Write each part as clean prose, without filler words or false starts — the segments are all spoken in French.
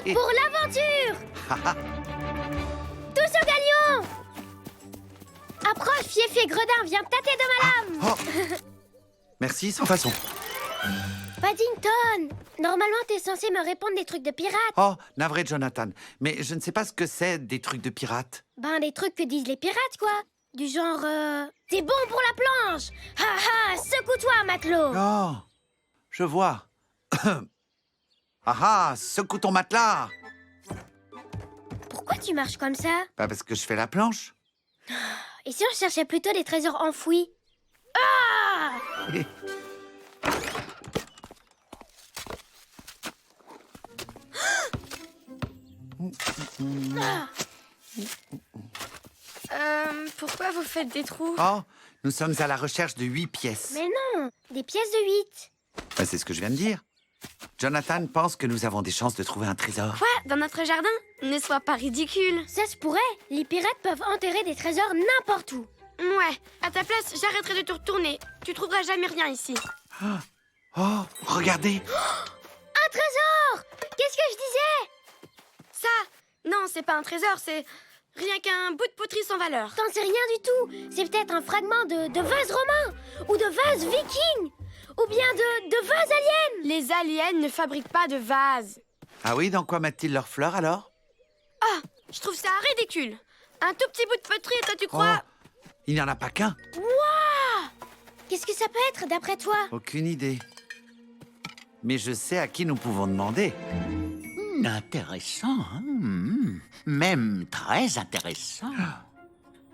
route pour l'aventure. Tous au galion. Approche, Fief et Gredin, viens tâter de ma lame. Oh. Merci, sans façon. Paddington, normalement t'es censé me répondre des trucs de pirate. Oh, navré, Jonathan. Mais je ne sais pas ce que c'est, des trucs de pirates. Ben, des trucs que disent les pirates, quoi. Du genre, t'es bon pour la planche. Ha ha, secoue-toi, matelot. Oh, je vois. Ah ah, secoue ton matelas. Pourquoi tu marches comme ça? Pas parce que je fais la planche. Et si on cherchait plutôt des trésors enfouis? Ah! Pourquoi vous faites des trous? Oh, nous sommes à la recherche de 8 pièces. Mais non, des pièces de 8. Ben, c'est ce que je viens de dire. Jonathan pense que nous avons des chances de trouver un trésor. Quoi? Dans notre jardin? Ne sois pas ridicule. Ça se pourrait. Les pirates peuvent enterrer des trésors n'importe où. Ouais, à ta place, j'arrêterai de te retourner. Tu trouveras jamais rien ici. Oh, regardez. Un trésor! Qu'est-ce que je disais? Ça? Non, c'est pas un trésor, c'est rien qu'un bout de poterie sans valeur. T'en sais rien du tout. C'est peut-être un fragment de vase romain, ou de vase viking, ou bien de vase alien. Les aliens ne fabriquent pas de vases. Ah oui, dans quoi mettent-ils leurs fleurs alors? Ah, je trouve ça ridicule. Un tout petit bout de poterie, toi tu crois? Il n'y en a pas qu'un. Qu'est-ce que ça peut être d'après toi? Aucune idée. Mais je sais à qui nous pouvons demander. Intéressant, hein? Même très intéressant.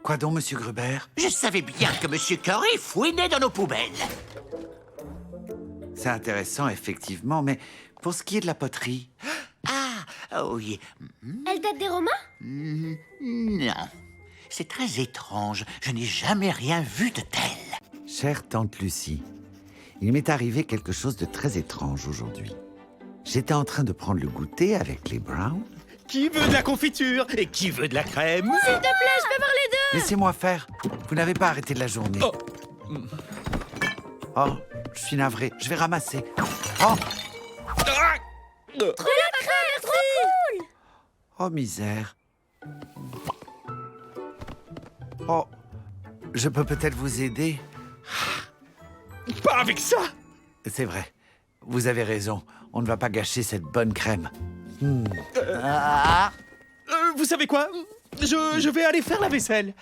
Quoi donc, Monsieur Gruber? Je savais bien que Monsieur Curry fouinait dans nos poubelles. C'est intéressant, effectivement, mais pour ce qui est de la poterie... Ah, oui. Elle date des Romains? Non. C'est très étrange. Je n'ai jamais rien vu de tel. Chère tante Lucie, il m'est arrivé quelque chose de très étrange aujourd'hui. J'étais en train de prendre le goûter avec les Browns. Qui veut de la confiture? Et qui veut de la crème? S'il te plaît, je peux voir les deux. Laissez-moi faire. Vous n'avez pas arrêté de la journée. Oh. Oh, je suis navré. Je vais ramasser. Oh, Ah! oh misère. Oh, je peux peut-être vous aider? Pas avec ça! C'est vrai. Vous avez raison. On ne va pas gâcher cette bonne crème. Vous savez quoi? Je vais aller faire la vaisselle.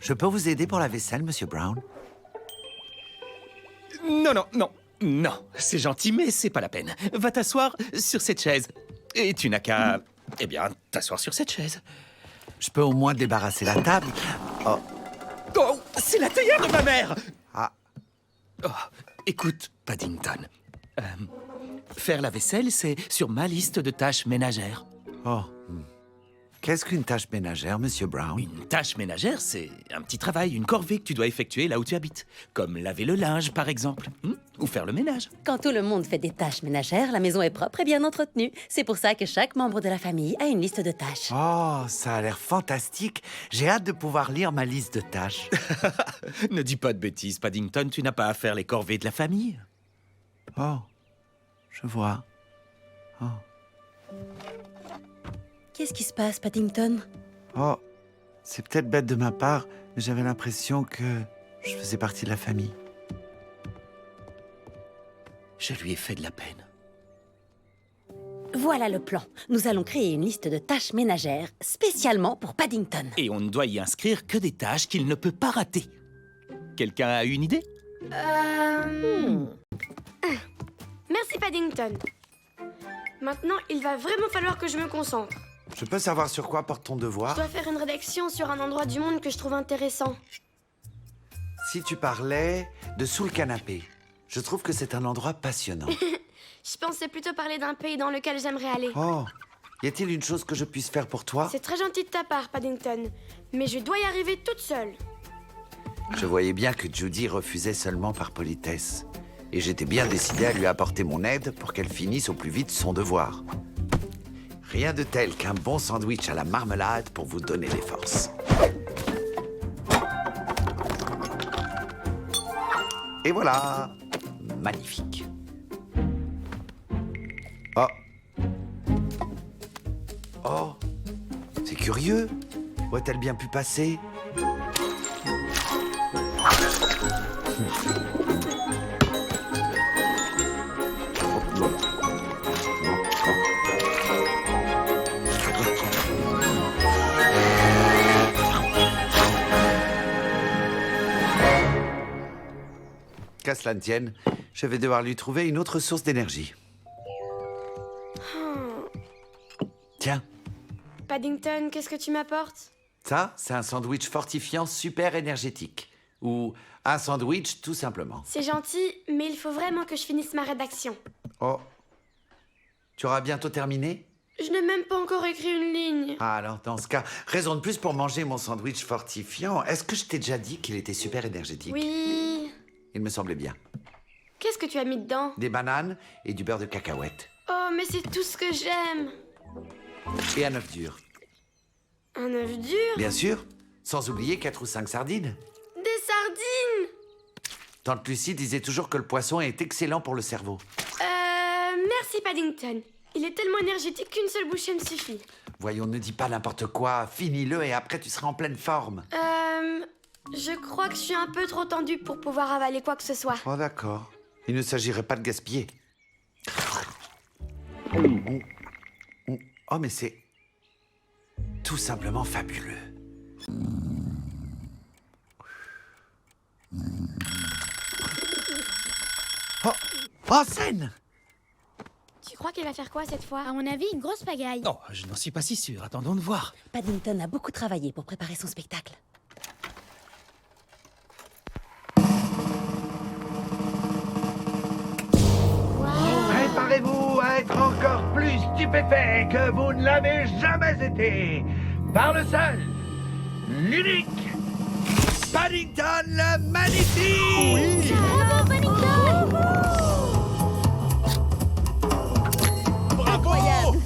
Je peux vous aider pour la vaisselle, Monsieur Brown? Non, c'est gentil, mais c'est pas la peine. Va t'asseoir sur cette chaise. Et tu n'as qu'à, eh bien, t'asseoir sur cette chaise. Je peux au moins débarrasser la table? Oh, Oh, c'est la théière de ma mère! ah, Oh, écoute, Paddington. Faire la vaisselle, c'est sur ma liste de tâches ménagères. oh. Qu'est-ce qu'une tâche ménagère, Monsieur Brown? Une tâche ménagère, c'est un petit travail, une corvée que tu dois effectuer là où tu habites. Comme laver le linge, par exemple. Ou faire le ménage. Quand tout le monde fait des tâches ménagères, la maison est propre et bien entretenue. C'est pour ça que chaque membre de la famille a une liste de tâches. Oh, ça a l'air fantastique. J'ai hâte de pouvoir lire ma liste de tâches. Ne dis pas de bêtises, Paddington, tu n'as pas à faire les corvées de la famille. Oh, je vois. Oh, Qu'est-ce qui se passe, Paddington? oh, c'est peut-être bête de ma part, mais j'avais l'impression que je faisais partie de la famille. Je lui ai fait de la peine. Voilà le plan. Nous allons créer une liste de tâches ménagères spécialement pour Paddington. Et on ne doit y inscrire que des tâches qu'il ne peut pas rater. Quelqu'un a une idée? Merci, Paddington. Maintenant, il va vraiment falloir que je me concentre. Je peux savoir sur quoi porte ton Je devoir? dois faire une rédaction sur un endroit du monde que je trouve intéressant. Si tu parlais de sous le canapé, je trouve que c'est un endroit passionnant. Je pensais plutôt parler d'un pays dans lequel j'aimerais aller. Oh, y a-t-il une chose que je puisse faire pour toi? C'est très gentil de ta part, Paddington. Mais je dois y arriver toute seule. Je voyais bien que Judy refusait seulement par politesse. Et j'étais bien décidé à lui apporter mon aide pour qu'elle finisse au plus vite son devoir. Rien de tel qu'un bon sandwich à la marmelade pour vous donner les forces. Et voilà. Magnifique. Oh. Oh. C'est curieux. Où a-t-elle bien pu passer? Qu'à cela ne tienne, je vais devoir lui trouver une autre source d'énergie. Tiens, Paddington, qu'est-ce que tu m'apportes? ça, c'est un sandwich fortifiant super énergétique. Ou un sandwich, tout simplement. C'est gentil, mais il faut vraiment que je finisse ma rédaction. Oh. Tu auras bientôt terminé? Je n'ai même pas encore écrit une ligne. Ah, alors, dans ce cas, raison de plus pour manger mon sandwich fortifiant. Est-ce que je t'ai déjà dit qu'il était super énergétique? Oui. Il me semblait bien. Qu'est-ce que tu as mis dedans? Des bananes et du beurre de cacahuète. Oh, mais c'est tout ce que j'aime. Et un œuf dur. Un œuf dur? Bien sûr. Sans oublier 4 ou 5 sardines. Des sardines? Tante Lucie disait toujours que le poisson est excellent pour le cerveau. Merci Paddington. Il est tellement énergétique qu'une seule bouchée me suffit. Voyons, ne dis pas n'importe quoi. Finis-le et après tu seras en pleine forme. Je crois que je suis un peu trop tendue pour pouvoir avaler quoi que ce soit. Oh, d'accord. Il ne s'agirait pas de gaspiller. Oh, mais c'est tout simplement fabuleux. Oh, oh, scène! Tu crois qu'elle va faire quoi cette fois? À mon avis, une grosse pagaille. Non, je n'en suis pas si sûr. Attendons de voir. Paddington a beaucoup travaillé pour préparer son spectacle. Préparez-vous à être encore plus stupéfait que vous ne l'avez jamais été par le seul, l'unique, Paddington le Magnifique! Bravo, Paddington! Incroyable!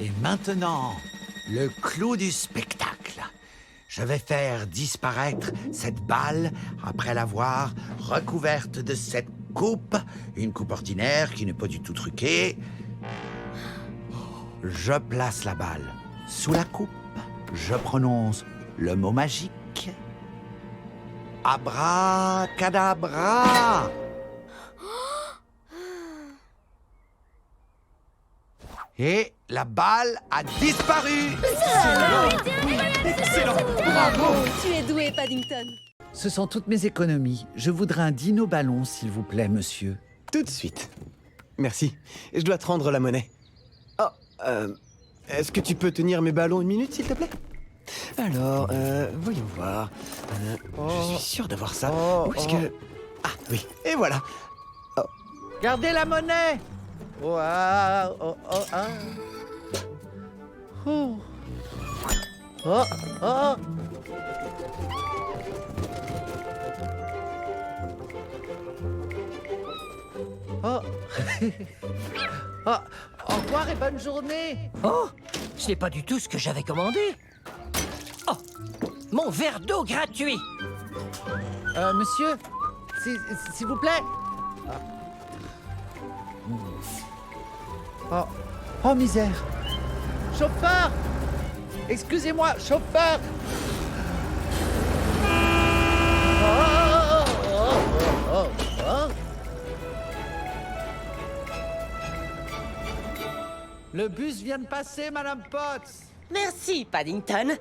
Et maintenant, le clou du spectacle. Je vais faire disparaître cette balle après l'avoir recouverte de cette coupe, une coupe ordinaire qui n'est pas du tout truquée. Je place la balle sous la coupe. Je prononce le mot magique. Abracadabra! Et la balle a disparu! Excellent! Tu es doué, Paddington. Ce sont toutes mes économies. Je voudrais un dino-ballon, s'il vous plaît, monsieur. Tout de suite. Merci. Je dois te rendre la monnaie. Oh, est-ce que tu peux tenir mes ballons une minute, s'il te plaît? Alors, voyons voir. Je suis sûr d'avoir ça. Où est-ce que... Ah, oui. Et voilà. Gardez la monnaie! Oh, ah, oh, oh, ah. Oh. Oh, oh. Oh. Oh. Au revoir et bonne journée! Oh, ce n'est pas du tout ce que j'avais commandé. Oh, mon verre d'eau gratuit. Monsieur, s'il vous plaît. Oh, oh misère. Chauffeur! Excusez-moi, chauffeur! Le bus vient de passer, Madame Potts. Merci, Paddington.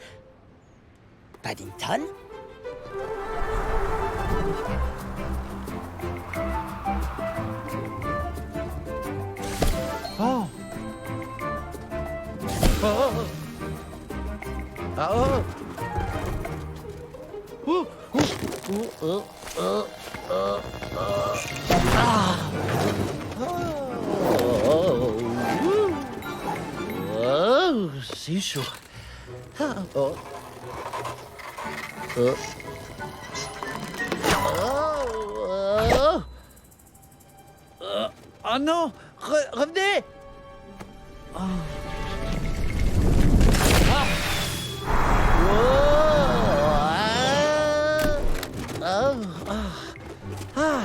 Paddington? Oh. Oh. Ah, oh. Oh, c'est chaud. Ah, oh. Oh. Oh. Oh non, revenez. Oh. Ah. Oh. Ah. Ah.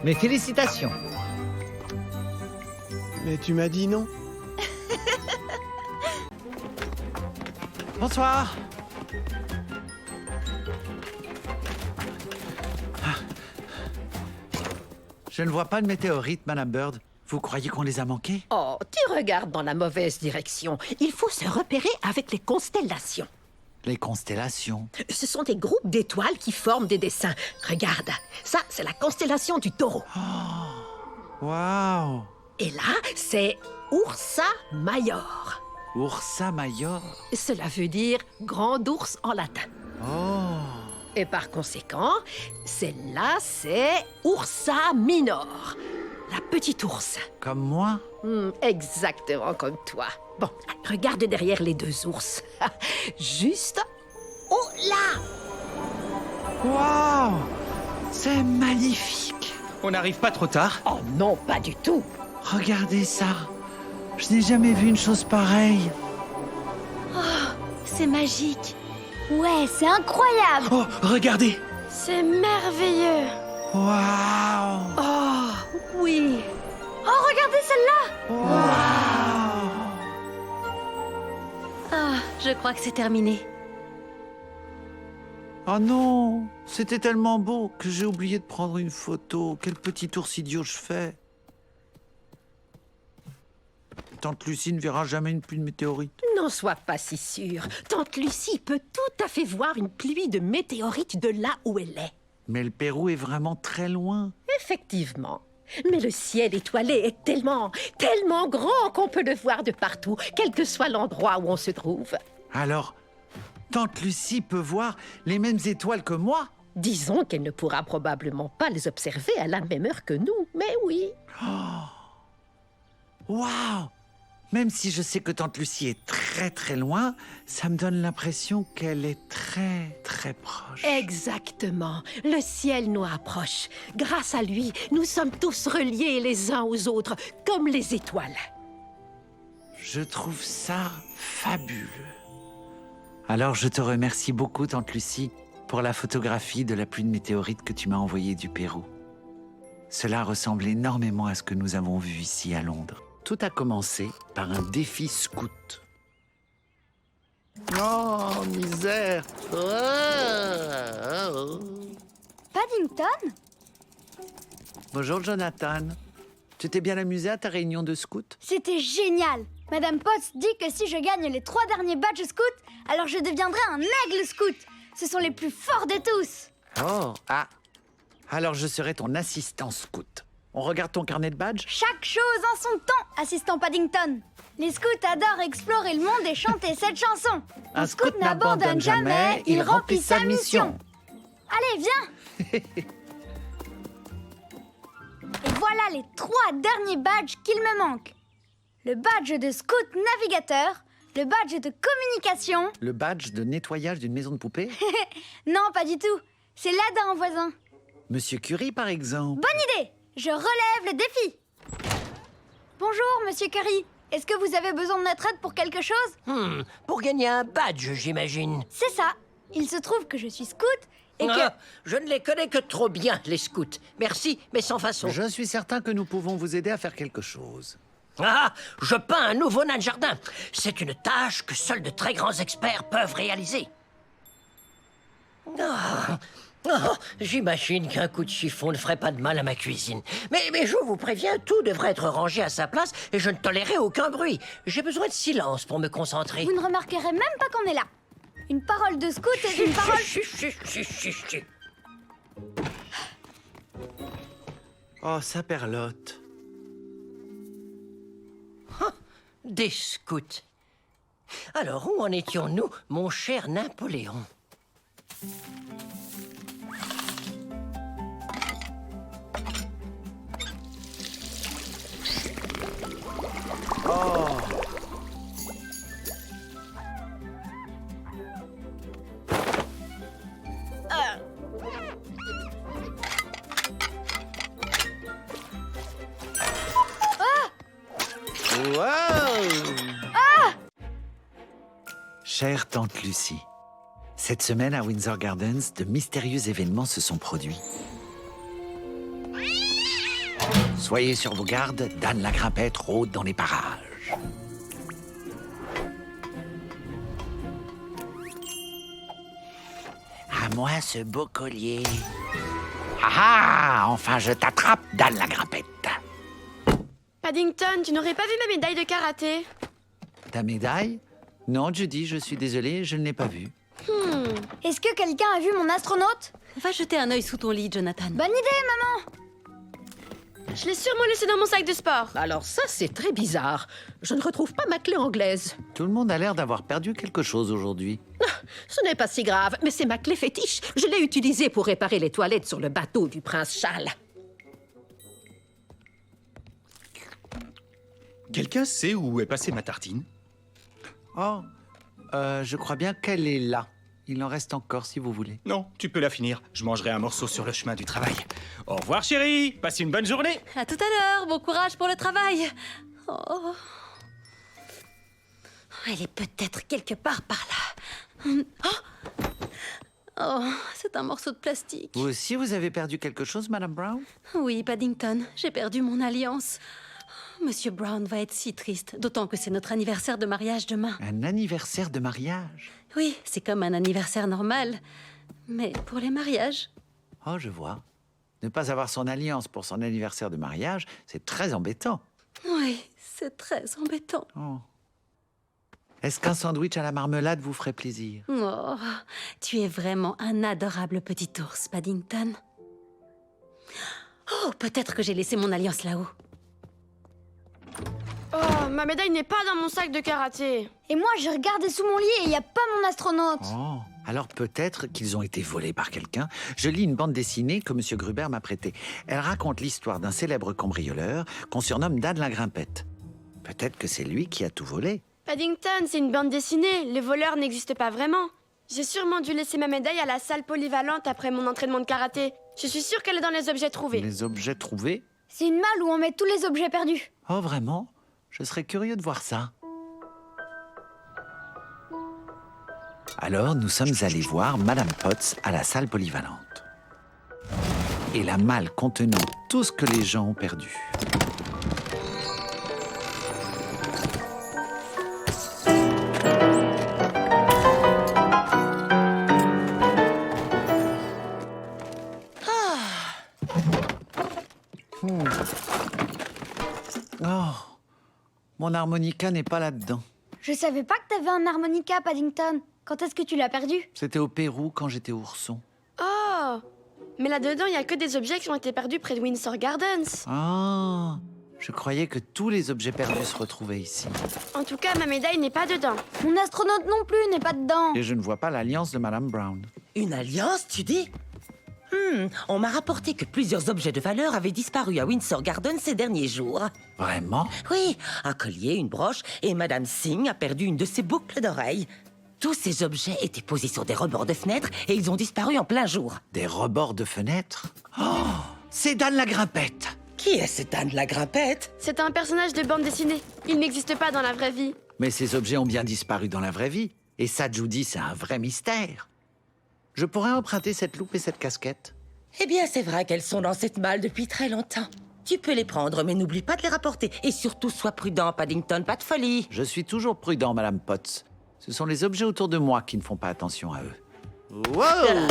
Mes félicitations. Mais tu m'as dit non. Bonsoir. Je ne vois pas de météorites, Madame Bird. Vous croyez qu'on les a manqués? Oh, tu regardes dans la mauvaise direction. Il faut se repérer avec les constellations. Les constellations. Ce sont des groupes d'étoiles qui forment des dessins. Regarde, ça, c'est la constellation du Taureau. Waouh! Et là, c'est Ursa Major. Ursa Major. Cela veut dire grand ours en latin. Oh! Et par conséquent, celle-là, c'est Ursa Minor, la petite ours. Comme moi? Exactement comme toi. Bon, regarde derrière les deux ours. Juste... Oh là! Waouh! C'est magnifique! On n'arrive pas trop tard? Oh non, pas du tout. Regardez ça! Je n'ai jamais vu une chose pareille. C'est magique. Ouais, c'est incroyable. Oh, regardez! C'est merveilleux. Waouh! Oh, oui. Oh, regardez celle-là. Waouh! Ah, je crois que c'est terminé. Oh non! C'était tellement beau que j'ai oublié de prendre une photo. Quel petit ours idiot je fais! Tante Lucie ne verra jamais une pluie de météorites. N'en sois pas si sûre. Tante Lucie peut tout à fait voir une pluie de météorites de là où elle est. Mais le Pérou est vraiment très loin. Effectivement. Mais le ciel étoilé est tellement grand qu'on peut le voir de partout, quel que soit l'endroit où on se trouve. Alors, Tante Lucie peut voir les mêmes étoiles que moi? Disons qu'elle ne pourra probablement pas les observer à la même heure que nous, mais oui. Waouh! Même si je sais que Tante Lucie est très très loin, ça me donne l'impression qu'elle est très très proche. Exactement. Le ciel nous approche. Grâce à lui, nous sommes tous reliés les uns aux autres, comme les étoiles. Je trouve ça fabuleux. Alors je te remercie beaucoup, Tante Lucie, pour la photographie de la pluie de météorites que tu m'as envoyée du Pérou. Cela ressemble énormément à ce que nous avons vu ici à Londres. Tout a commencé par un défi scout. Oh, misère! Paddington? Bonjour, Jonathan. Tu t'es bien amusé à ta réunion de scout? C'était génial. Madame Potts dit que si je gagne les 3 derniers badges scouts, alors je deviendrai un aigle scout. Ce sont les plus forts de tous. Oh, ah. Alors je serai ton assistant scout. On regarde ton carnet de badges? Chaque chose en son temps, assistant Paddington. Les scouts adorent explorer le monde et chanter cette chanson. Un scout n'abandonne jamais, il remplit sa mission. Allez, viens. Et voilà les 3 derniers badges qu'il me manquent. Le badge de scout navigateur, le badge de communication... Le badge de nettoyage d'une maison de poupée? Non, pas du tout. C'est là d'un voisin. Monsieur Curie, par exemple. Bonne idée. Je relève le défi. Bonjour, Monsieur Curry. Est-ce que vous avez besoin de notre aide pour quelque chose? Pour gagner un badge, j'imagine. C'est ça. Il se trouve que je suis scout et que... Ah, je ne les connais que trop bien, les scouts. Merci, mais sans façon. Je suis certain que nous pouvons vous aider à faire quelque chose. Ah, je peins un nouveau nain de jardin. C'est une tâche que seuls de très grands experts peuvent réaliser. J'imagine qu'un coup de chiffon ne ferait pas de mal à ma cuisine. Mais je vous préviens, tout devrait être rangé à sa place et je ne tolérerai aucun bruit. J'ai besoin de silence pour me concentrer. Vous ne remarquerez même pas qu'on est là. Une parole de scout est une parole... Chut. Oh, ça perlotte. Des scouts. Alors, où en étions-nous, mon cher Napoléon? Wow! Chère tante Lucie, cette semaine à Windsor Gardens, de mystérieux événements se sont produits. Soyez sur vos gardes, Dan la Grimpette rôde dans les parages. À moi ce beau collier. Ah ah! Enfin, je t'attrape, Dan la Grimpette. Paddington, tu n'aurais pas vu ma médaille de karaté? Ta médaille? Non, Judy, je suis désolé, je ne l'ai pas vue. Est-ce que quelqu'un a vu mon astronaute? Va jeter un œil sous ton lit, Jonathan. Bonne idée, maman! Je l'ai sûrement laissé dans mon sac de sport. Alors ça, c'est très bizarre. Je ne retrouve pas ma clé anglaise. Tout le monde a l'air d'avoir perdu quelque chose aujourd'hui. Ce n'est pas si grave, mais c'est ma clé fétiche. Je l'ai utilisée pour réparer les toilettes sur le bateau du prince Charles. Quelqu'un sait où est passée ma tartine? Oh, je crois bien qu'elle est là. Il en reste encore si vous voulez. Non, tu peux la finir. Je mangerai un morceau sur le chemin du travail. Au revoir, chérie. Passe une bonne journée. À tout à l'heure, bon courage pour le travail. Oh. Elle est peut-être quelque part par là. Oh, c'est un morceau de plastique. Vous aussi, vous avez perdu quelque chose, Madame Brown? Oui, Paddington, j'ai perdu mon alliance. Monsieur Brown va être si triste, d'autant que c'est notre anniversaire de mariage demain. Un anniversaire de mariage? Oui, c'est comme un anniversaire normal, mais pour les mariages. Oh, je vois. Ne pas avoir son alliance pour son anniversaire de mariage, c'est très embêtant. Oui, c'est très embêtant. Oh. Est-ce qu'un sandwich à la marmelade vous ferait plaisir? Oh, tu es vraiment un adorable petit ours, Paddington. Oh, peut-être que j'ai laissé mon alliance là-haut. Oh, ma médaille n'est pas dans mon sac de karaté. Et moi, j'ai regardé sous mon lit et il n'y a pas mon astronaute. Oh, alors peut-être qu'ils ont été volés par quelqu'un. Je lis une bande dessinée que M. Gruber m'a prêtée. Elle raconte l'histoire d'un célèbre cambrioleur qu'on surnomme Dan la Grimpette. Peut-être que c'est lui qui a tout volé. Paddington, c'est une bande dessinée. Les voleurs n'existent pas vraiment. J'ai sûrement dû laisser ma médaille à la salle polyvalente après mon entraînement de karaté. Je suis sûre qu'elle est dans les objets trouvés. Les objets trouvés? C'est une malle où on met tous les objets perdus. Oh, vraiment? Je serais curieux de voir ça. Alors, nous sommes allés voir Madame Potts à la salle polyvalente. Et la malle contenait tout ce que les gens ont perdu. Oh, mon harmonica n'est pas là-dedans. Je savais pas que t'avais un harmonica, Paddington. Quand est-ce que tu l'as perdu? C'était au Pérou quand j'étais ourson. Oh! Mais là-dedans, il n'y a que des objets qui ont été perdus près de Windsor Gardens. Ah, je croyais que tous les objets perdus se retrouvaient ici. En tout cas, ma médaille n'est pas dedans. Mon astronaute non plus n'est pas dedans. Et je ne vois pas l'alliance de Madame Brown. Une alliance, tu dis? On m'a rapporté que plusieurs objets de valeur avaient disparu à Windsor Gardens ces derniers jours. Vraiment? Oui, un collier, une broche, et Madame Singh a perdu une de ses boucles d'oreilles. Tous ces objets étaient posés sur des rebords de fenêtres et ils ont disparu en plein jour. Des rebords de fenêtres? Oh, c'est Dan la Grimpette! Qui est cet âne la Grimpette? C'est un personnage de bande dessinée. Il n'existe pas dans la vraie vie. Mais ces objets ont bien disparu dans la vraie vie. Et ça, Judy, c'est un vrai mystère. Je pourrais emprunter cette loupe et cette casquette? Eh bien, c'est vrai qu'elles sont dans cette malle depuis très longtemps. Tu peux les prendre, mais n'oublie pas de les rapporter. Et surtout, sois prudent, Paddington, pas de folie. Je suis toujours prudent, Madame Potts. Ce sont les objets autour de moi qui ne font pas attention à eux. Wow!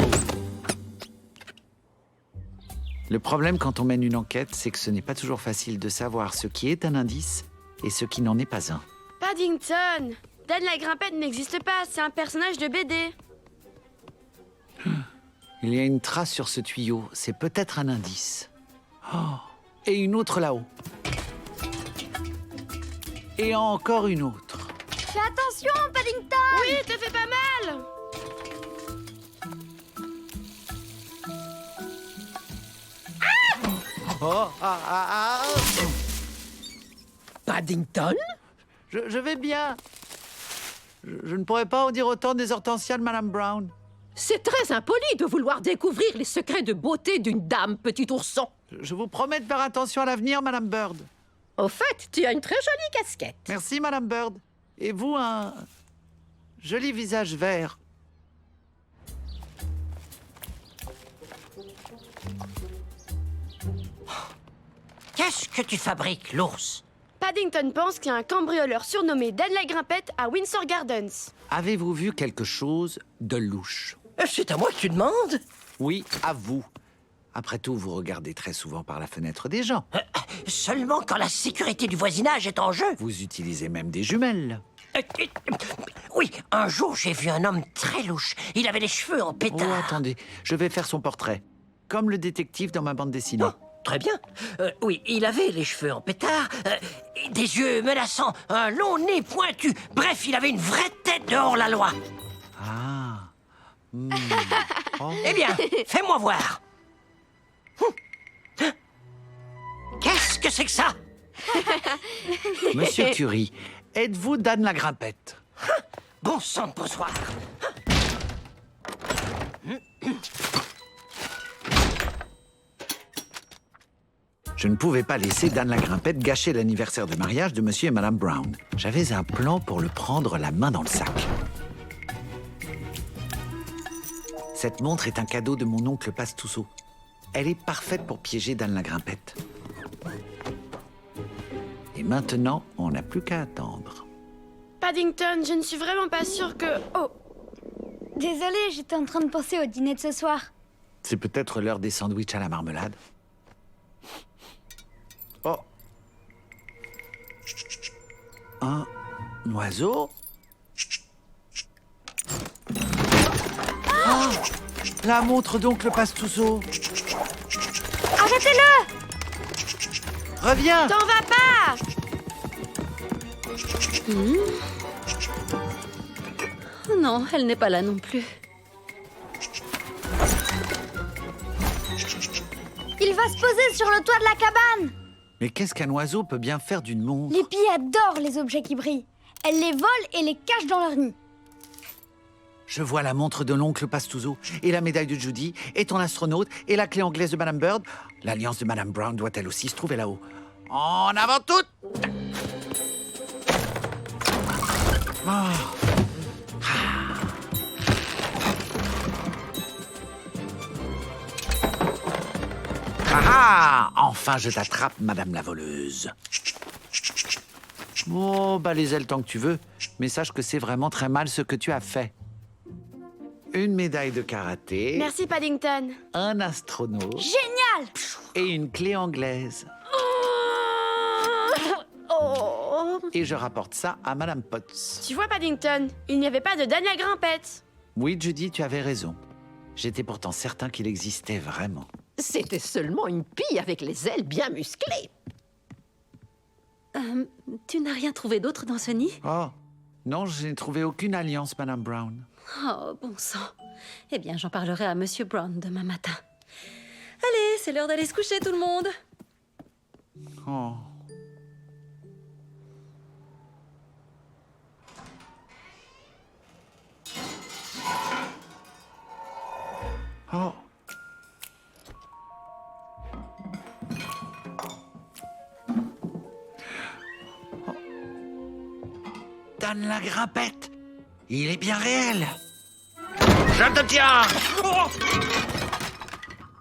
Le problème quand on mène une enquête, c'est que ce n'est pas toujours facile de savoir ce qui est un indice et ce qui n'en est pas un. Paddington! Dan la Grimpette n'existe pas, c'est un personnage de BD. Il y a une trace sur ce tuyau, c'est peut-être un indice. Oh, et une autre là-haut. Et encore une autre. Fais attention, Paddington! Oui, te fais pas mal! Paddington? Je vais bien. Je ne pourrais pas en dire autant des hortensias de Madame Brown. C'est très impoli de vouloir découvrir les secrets de beauté d'une dame, petit ourson. Je vous promets de faire attention à l'avenir, Madame Bird. Au fait, tu as une très jolie casquette. Merci, Madame Bird. Et vous, un joli visage vert. Qu'est-ce que tu fabriques, l'ours? Paddington pense qu'il y a un cambrioleur surnommé Dan la Grimpette à Windsor Gardens. Avez-vous vu quelque chose de louche? C'est à moi que tu demandes? Oui, à vous. Après tout, vous regardez très souvent par la fenêtre des gens. Seulement quand la sécurité du voisinage est en jeu. Vous utilisez même des jumelles. Oui, un jour, j'ai vu un homme très louche. Il avait les cheveux en Oh, pétard. attendez, je vais faire son portrait. Comme le détective dans ma bande dessinée. Oh, très bien. Oui, il avait les cheveux en pétard, des yeux menaçants, un long nez pointu. Bref, il avait une vraie tête de hors-la-loi. Ah. Hmm. Oh. Eh bien, fais-moi voir. Qu'est-ce que c'est que ça? Monsieur Curie, êtes-vous Dan la Grimpette? Bon sang de bonsoir. Je ne pouvais pas laisser Dan la Grimpette gâcher l'anniversaire de mariage de Monsieur et Madame Brown. J'avais un plan pour le prendre la main dans le sac. Cette montre est un cadeau de mon oncle Pastousseau. Elle est parfaite pour piéger Dan la Grimpette. Et maintenant, on n'a plus qu'à attendre. Paddington, je ne suis vraiment pas sûre que... Oh, Désolée, j'étais en train de penser au dîner de ce soir. C'est peut-être l'heure des sandwichs à la marmelade. Oh. Un oiseau. Ah, la montre d'oncle Pastousseau. Arrêtez-le! Reviens! t'en vas pas! Oh non, elle n'est pas là non plus. Il va se poser sur le toit de la cabane! Mais qu'est-ce qu'un oiseau peut bien faire d'une montre? Les pies adorent les objets qui brillent. Elles les volent et les cachent dans leur nid. Je vois la montre de l'oncle Pastousseau, et la médaille de Judy, et ton astronaute, et la clé anglaise de Madame Bird. L'alliance de Madame Brown doit elle aussi se trouver là-haut. En avant toutes! Ah. Ah, enfin, je t'attrape, Madame la voleuse. Oh, bah les ailes tant que tu veux, mais sache que c'est vraiment très mal ce que tu as fait. Une médaille de karaté, Merci, Paddington. un astronaute Génial! et une clé anglaise. Oh, Et je rapporte ça à Madame Potts. Tu vois, Paddington, il n'y avait pas de Dan la Grimpette. Oui, Judy, tu avais raison. J'étais pourtant certain qu'il existait vraiment. c'était seulement une pie avec les ailes bien musclées. Tu n'as rien trouvé d'autre dans ce nid? Oh, non, je n'ai trouvé aucune alliance, Madame Brown. Oh, bon sang. Eh bien, j'en parlerai à Monsieur Brown demain matin. Allez, c'est l'heure d'aller se coucher, tout le monde. Oh. Oh. Dan la Grimpette, il est bien réel. Je te tiens.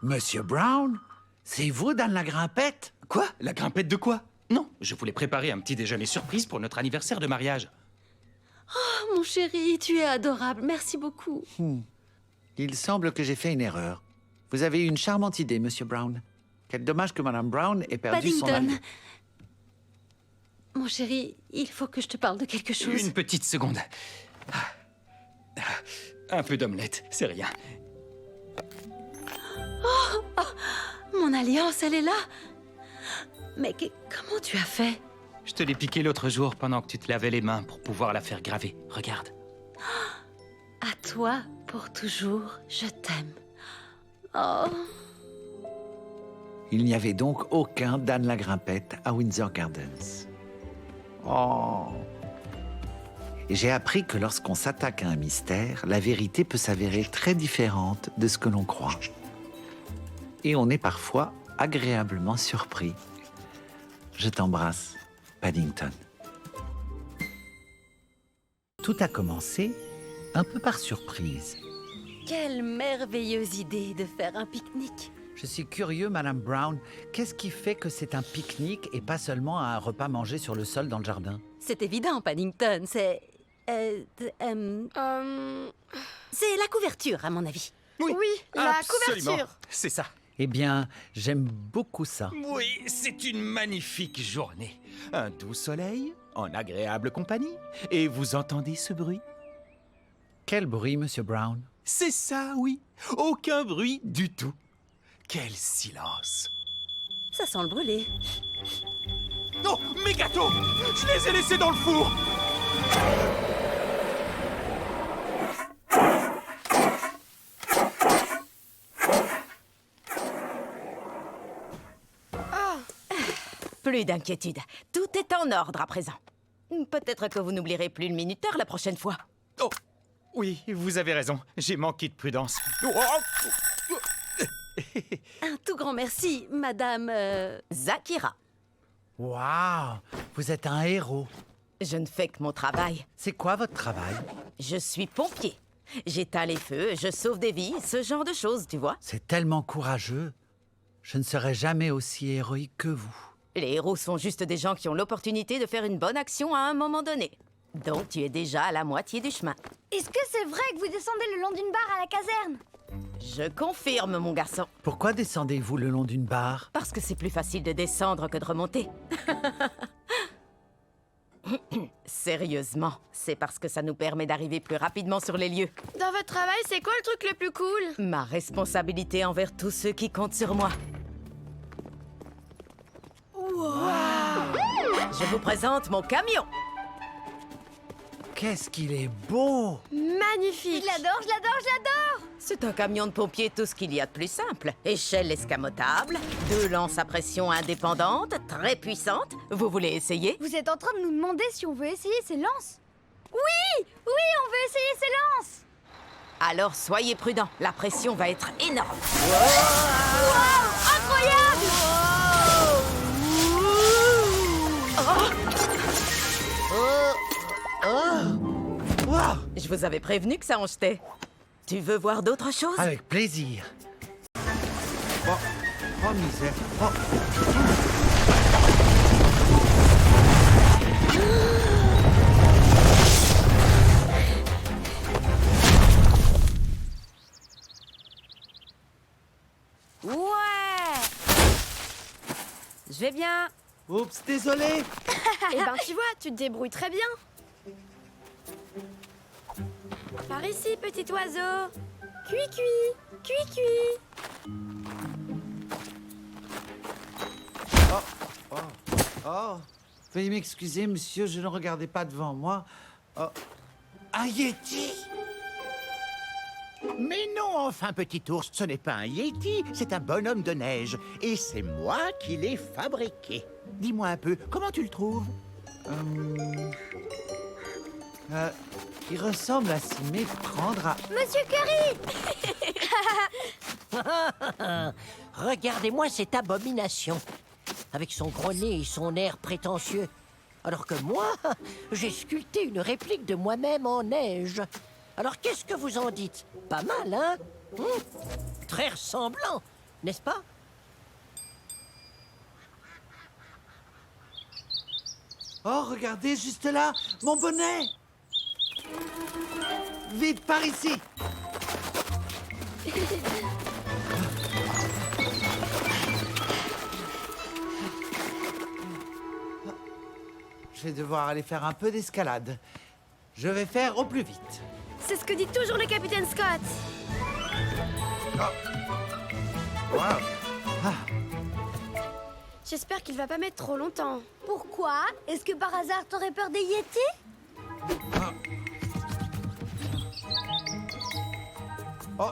Monsieur Brown, c'est vous, Dan la Grimpette? Quoi? La Grimpette de quoi? Non, je voulais préparer un petit déjeuner surprise pour notre anniversaire de mariage. Oh, mon chéri, tu es adorable. Merci beaucoup. Il semble que j'ai fait une erreur. Vous avez eu une charmante idée, Monsieur Brown. Quel dommage que Madame Brown ait perdu son Paddington. allié. Mon chéri, il faut que je te parle de quelque chose. Une petite seconde. Un peu d'omelette, c'est rien. Mon alliance, elle est là. Mais comment tu as fait? Je te l'ai piqué l'autre jour pendant que tu te lavais les mains pour pouvoir la faire graver. Regarde. À toi, pour toujours, je t'aime. Oh. Il n'y avait donc aucun Dan la Grimpette à Windsor Gardens. Oh. Et j'ai appris que lorsqu'on s'attaque à un mystère, la vérité peut s'avérer très différente de ce que l'on croit. Et on est parfois agréablement surpris. Je t'embrasse, Paddington. Tout a commencé un peu par surprise. Quelle merveilleuse idée de faire un pique-nique. Je suis curieux, Madame Brown. Qu'est-ce qui fait que c'est un pique-nique et pas seulement un repas mangé sur le sol dans le jardin? C'est évident, Paddington, c'est... C'est la couverture, à mon avis. Oui, la absolument. couverture. C'est ça. Eh bien, j'aime beaucoup ça. Oui, c'est une magnifique journée. Un doux soleil, en agréable compagnie. Et vous entendez ce bruit? Quel bruit, Monsieur Brown? C'est ça, oui. Aucun bruit du tout. Quel silence. Ça sent le brûlé. Oh, mes gâteaux! Je les ai laissés dans le four! Plus d'inquiétude. Tout est en ordre à présent. Peut-être que vous n'oublierez plus le minuteur la prochaine fois. Oh, oui, vous avez raison. J'ai manqué de prudence. Un tout grand merci, Madame... Zakira. Waouh! Vous êtes un héros. Je ne fais que mon travail. C'est quoi votre travail? Je suis pompier. J'éteins les feux, je sauve des vies, ce genre de choses, tu vois. C'est tellement courageux. Je ne serai jamais aussi héroïque que vous. Les héros sont juste des gens qui ont l'opportunité de faire une bonne action à un moment donné. Donc tu es déjà à la moitié du chemin. Est-ce que c'est vrai que vous descendez le long d'une barre à la caserne? Je confirme, mon garçon. Pourquoi descendez-vous le long d'une barre? Parce que c'est plus facile de descendre que de remonter. Sérieusement, c'est parce que ça nous permet d'arriver plus rapidement sur les lieux. Dans votre travail, c'est quoi le truc le plus cool? Ma responsabilité envers tous ceux qui comptent sur moi. Je vous présente mon camion. Qu'est-ce qu'il est beau! Magnifique. Je l'adore, je l'adore, je l'adore! C'est un camion de pompier, tout ce qu'il y a de plus simple. Échelle escamotable, 2 lances à pression indépendantes, très puissantes. Vous voulez essayer? Vous êtes en train de nous demander si on veut essayer ces lances? Oui! Oui, on veut essayer ces lances! Alors soyez prudents, la pression va être énorme. Wow! Incroyable! Je vous avais prévenu que ça en jetait. Tu veux voir d'autres choses? Avec plaisir. Oh misère. Ouais! Je vais bien. Oups, désolé. Eh ben, tu vois, tu te débrouilles très bien. Par ici, petit oiseau. Cui-cui, cui-cui. Oh, veuillez m'excuser, monsieur, je ne regardais pas devant moi. Oh. Un Yeti! Mais non, enfin, petit ours, ce n'est pas un Yeti, c'est un bonhomme de neige. Et c'est moi qui l'ai fabriqué. Dis-moi un peu, comment tu le trouves? Il ressemble à s'y méprendre à... Monsieur Curry! Regardez-moi cette abomination. Avec son gros nez et son air prétentieux. Alors que moi, j'ai sculpté une réplique de moi-même en neige. Alors qu'est-ce que vous en dites? Pas mal, hein? Très ressemblant, n'est-ce pas? Oh, regardez, juste là, mon bonnet! Vite, par ici! Je vais devoir aller faire un peu d'escalade. Je vais faire au plus vite. C'est ce que dit toujours le capitaine Scott. Wow. Ah, J'espère qu'il va pas mettre trop longtemps. Pourquoi? Est-ce que par hasard t'aurais peur des yétis? oh.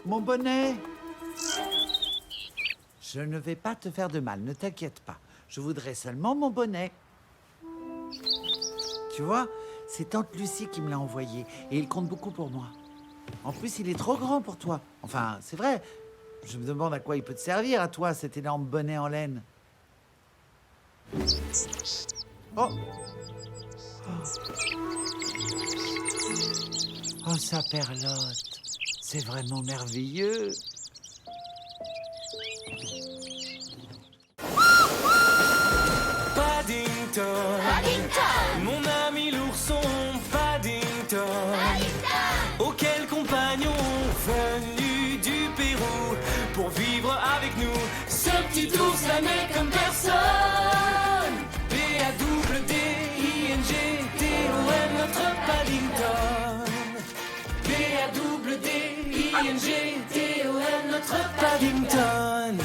Mon bonnet. Je ne vais pas te faire de mal, ne t'inquiète pas. Je voudrais seulement mon bonnet. Tu vois, c'est tante Lucie qui me l'a envoyé et il compte beaucoup pour moi. En plus, il est trop grand pour toi. Enfin, c'est vrai. Je me demande à quoi il peut te servir, à toi, cet énorme bonnet en laine. Oh! Oh, sa perlotte. C'est vraiment merveilleux. Paddington, mon ami l'ourson Paddington, auquel compagnon venu du Pérou pour vivre avec nous. Ce petit ours l'aimait comme personne. P-A-double-D-I-N-G-T-O-N, notre Paddington. P-A-double-D-I-N-G-T-O-N, notre Paddington.